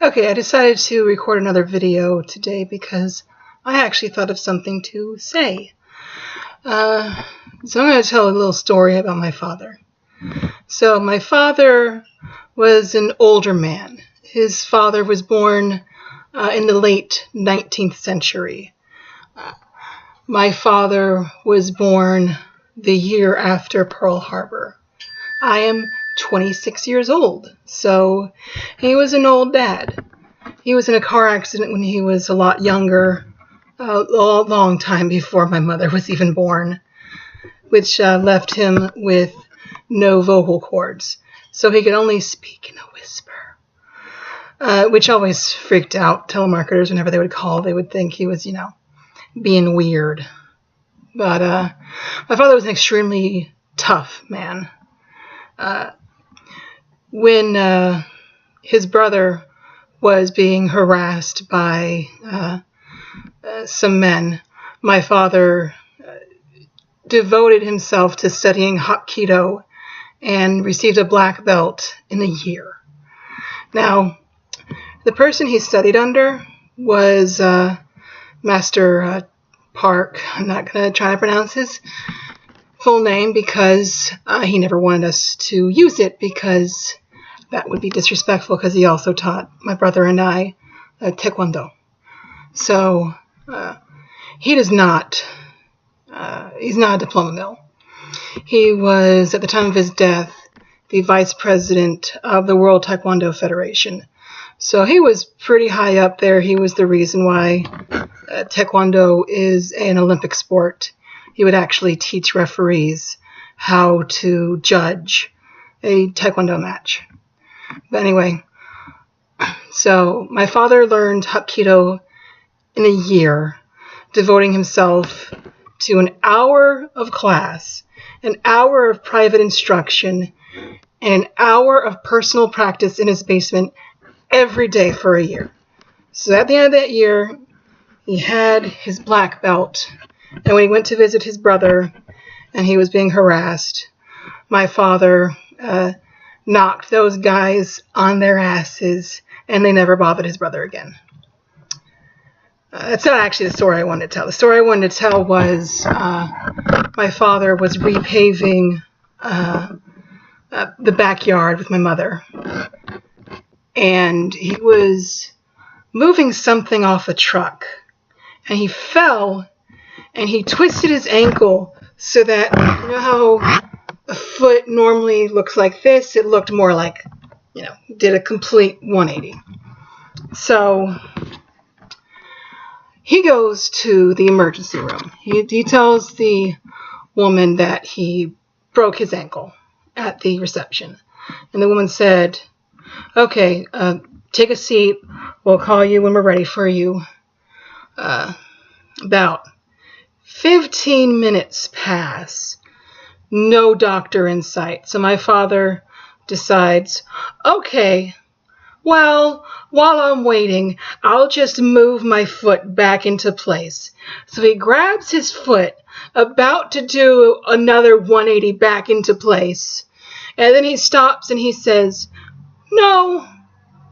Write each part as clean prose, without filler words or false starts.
Okay, I decided to record another video today because I actually thought of something to say. So I'm going to tell a little story about my father. So my father was an older man. His father was born in the late 19th century. My father was born the year after Pearl Harbor. I am 26 years old, so he was an old dad. He was in a car accident when he was a lot younger, a long time before my mother was even born, which left him with no vocal cords, so he could only speak in a whisper, which always freaked out telemarketers whenever they would call. They would think he was, being weird. But my father was an extremely tough man. When his brother was being harassed by some men, my father devoted himself to studying Hapkido and received a black belt in a year. Now, the person he studied under was Master Park. I'm not going to try to pronounce his full name because he never wanted us to use it, because that would be disrespectful, because he also taught my brother and I Taekwondo. So he's not a diploma mill. He was, at the time of his death, the vice president of the World Taekwondo Federation. So he was pretty high up there. He was the reason why Taekwondo is an Olympic sport. He would actually teach referees how to judge a Taekwondo match. But anyway, so my father learned Hapkido in a year, devoting himself to an hour of class, an hour of private instruction, and an hour of personal practice in his basement every day for a year. So at the end of that year, he had his black belt. And when he went to visit his brother and he was being harassed, my father knocked those guys on their asses, and they never bothered his brother again. That's not actually the story I wanted to tell. The story I wanted to tell was my father was repaving the backyard with my mother, and he was moving something off a truck, and he fell, and he twisted his ankle so that, you know how a foot normally looks like this? It looked more like, did a complete 180. So he goes to the emergency room. He tells the woman that he broke his ankle at the reception. And the woman said, okay, take a seat. We'll call you when we're ready for you. About 15 minutes pass. No doctor in sight. So my father decides, okay, well, while I'm waiting, I'll just move my foot back into place. So he grabs his foot, about to do another 180 back into place. And then he stops and he says, no,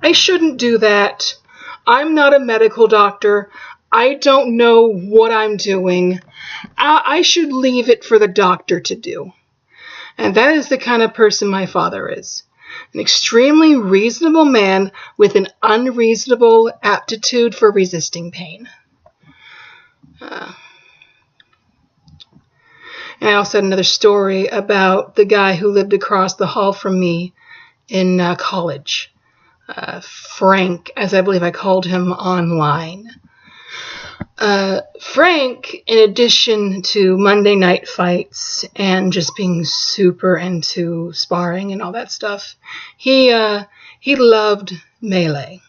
I shouldn't do that. I'm not a medical doctor. I don't know what I'm doing. I should leave it for the doctor to do. And that is the kind of person my father is. An extremely reasonable man with an unreasonable aptitude for resisting pain. And I also had another story about the guy who lived across the hall from me in college. Frank, as I believe I called him online. Frank, in addition to Monday night fights and just being super into sparring and all that stuff, he loved Melee,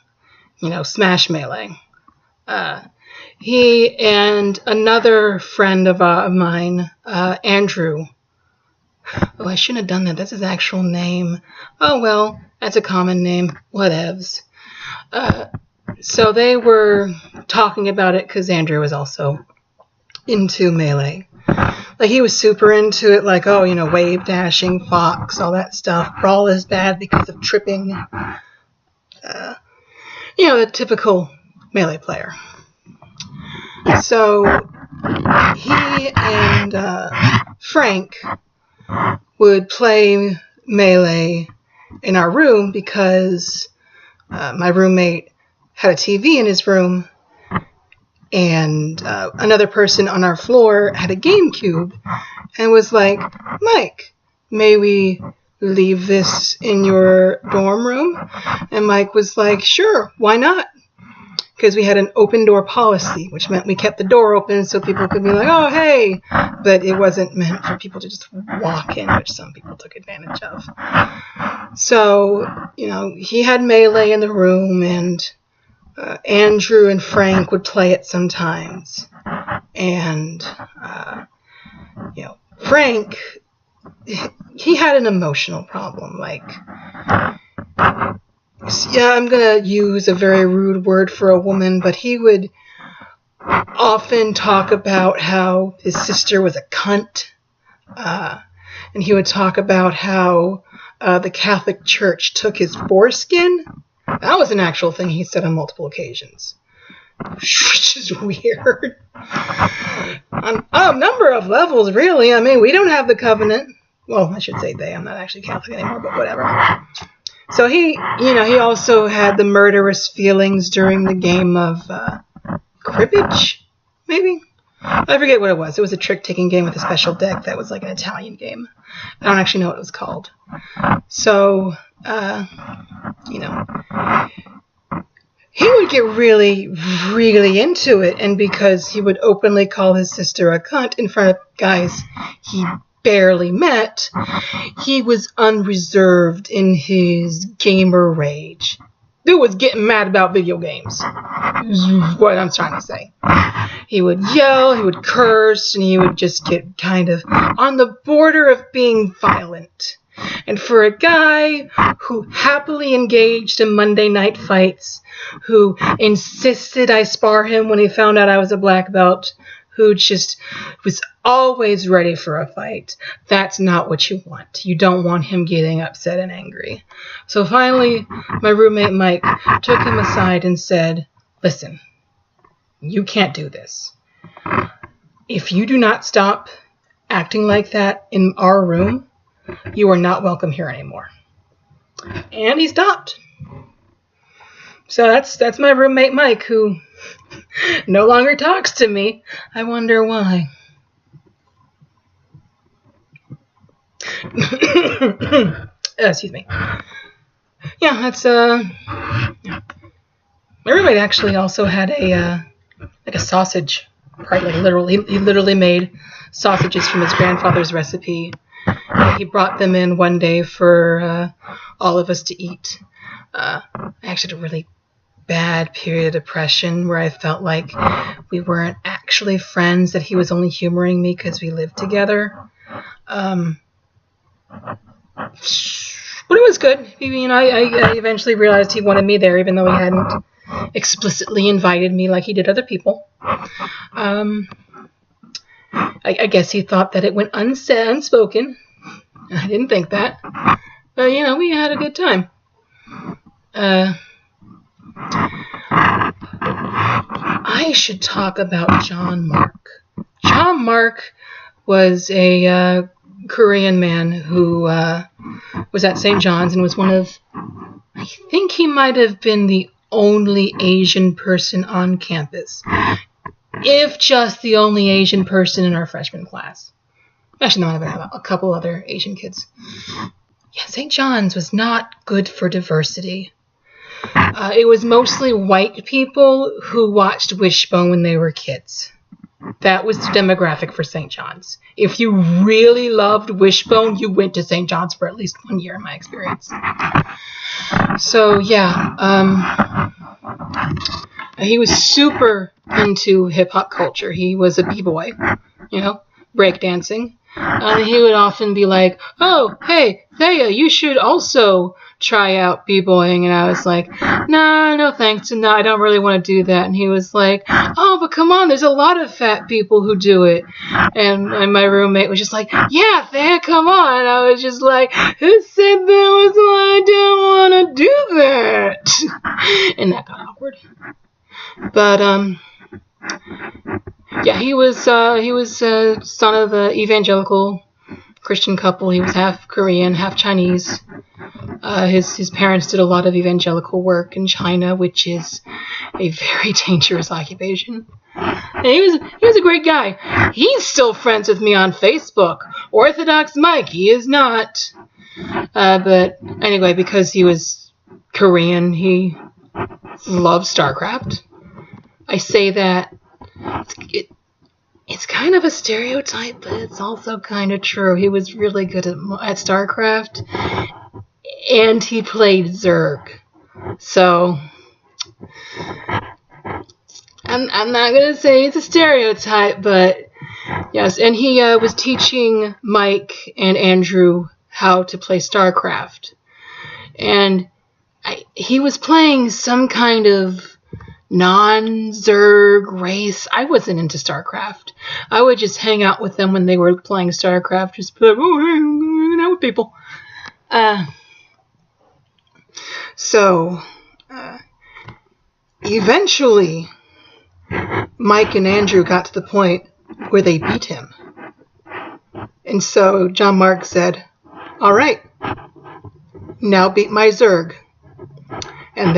Smash Melee. He and another friend of mine, Andrew. Oh, I shouldn't have done that. That's his actual name. Oh, well, that's a common name. Whatevs. So they were talking about it because Andrew was also into Melee. Like, he was super into it, like, wave dashing, fox, all that stuff. Brawl is bad because of tripping. the typical Melee player. So he and Frank would play Melee in our room because my roommate had a TV in his room, and another person on our floor had a GameCube and was like, Mike, may we leave this in your dorm room? And Mike was like, sure, why not? Because we had an open door policy, which meant we kept the door open so people could be like, oh, hey, but it wasn't meant for people to just walk in, which some people took advantage of. So, he had Melee in the room, and Andrew and Frank would play it sometimes. And, Frank, he had an emotional problem. I'm going to use a very rude word for a woman, but he would often talk about how his sister was a cunt. And he would talk about how the Catholic Church took his foreskin. That was an actual thing he said on multiple occasions, which is weird. On a number of levels, really. I mean, we don't have the covenant. Well, I should say they. I'm not actually Catholic anymore, but whatever. So he also had the murderous feelings during the game of cribbage, maybe? I forget what it was. It was a trick-taking game with a special deck that was like an Italian game. I don't actually know what it was called. So, he would get really, really into it, and because he would openly call his sister a cunt in front of guys he barely met, he was unreserved in his gamer rage. Dude was getting mad about video games, is what I'm trying to say. He would yell, he would curse, and he would just get kind of on the border of being violent. And for a guy who happily engaged in Monday night fights, who insisted I spar him when he found out I was a black belt, who just was always ready for a fight, that's not what you want. You don't want him getting upset and angry. So finally, my roommate Mike took him aside and said, listen, you can't do this. If you do not stop acting like that in our room, you are not welcome here anymore. And he stopped. So that's my roommate Mike, who no longer talks to me. I wonder why. Excuse me. Yeah, that's my roommate actually also had a sausage part, he literally made sausages from his grandfather's recipe. He brought them in one day for all of us to eat. I actually had a really bad period of depression where I felt like we weren't actually friends, that he was only humoring me because we lived together. But it was good. I eventually realized he wanted me there, even though he hadn't explicitly invited me like he did other people. I guess he thought that it went unspoken. I didn't think that. But, we had a good time. I should talk about John Mark. John Mark was a Korean man who was at St. John's and was I think he might have been the only Asian person on campus. If just the only Asian person in our freshman class. Actually, no, I have a couple other Asian kids. Yeah, St. John's was not good for diversity. It was mostly white people who watched Wishbone when they were kids. That was the demographic for St. John's. If you really loved Wishbone, you went to St. John's for at least 1 year, in my experience. So, yeah, he was super into hip-hop culture. He was a b-boy, breakdancing. He would often be like, oh, hey, Thea, you should also try out b-boying. And I was like, nah, no thanks. And no, I don't really want to do that. And he was like, oh, but come on, there's a lot of fat people who do it. And my roommate was just like, yeah, Thea, come on. And I was just like, who said that was why I didn't want to do that? And that got awkward. awkward. But yeah, he was son of an evangelical Christian couple. He was half Korean, half Chinese. His parents did a lot of evangelical work in China, which is a very dangerous occupation. And he was a great guy. He's still friends with me on Facebook. Orthodox Mike, he is not. But anyway, because he was Korean, he loved StarCraft. I say that it's kind of a stereotype, but it's also kind of true. He was really good at StarCraft, and he played Zerg. So I'm not going to say it's a stereotype, but yes. And he was teaching Mike and Andrew how to play StarCraft. And he was playing some kind of non-Zerg race. I wasn't into StarCraft. I would just hang out with them when they were playing StarCraft, just be like, oh, hey, I'm hanging out with people. So, eventually, Mike and Andrew got to the point where they beat him. And so John Mark said, all right, now beat my Zerg. And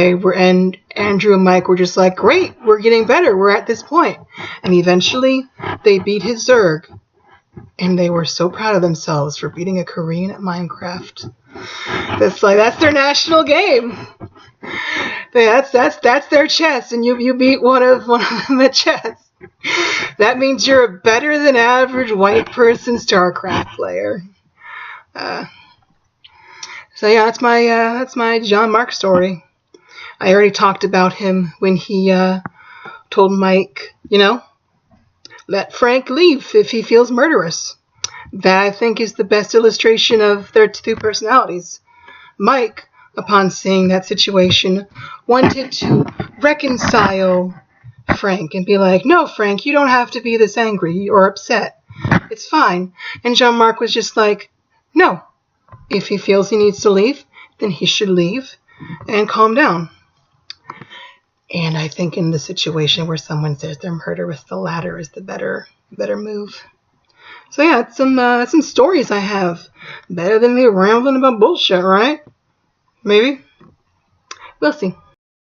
Andrew and Mike were just like, great, we're getting better, we're at this point. And eventually, they beat his Zerg. And they were so proud of themselves for beating a Korean at Minecraft. That's their national game. That's their chess, and you beat one of them at chess. That means you're a better than average white person StarCraft player. So yeah, that's my John Mark story. I already talked about him when he told Mike, let Frank leave if he feels murderous. That, I think, is the best illustration of their two personalities. Mike, upon seeing that situation, wanted to reconcile Frank and be like, no, Frank, you don't have to be this angry or upset. It's fine. And John Mark was just like, no. If he feels he needs to leave, then he should leave and calm down. And I think in the situation where someone says they're murderous, the latter is the better move. So yeah, it's some stories I have. Better than me rambling about bullshit, right? Maybe. We'll see.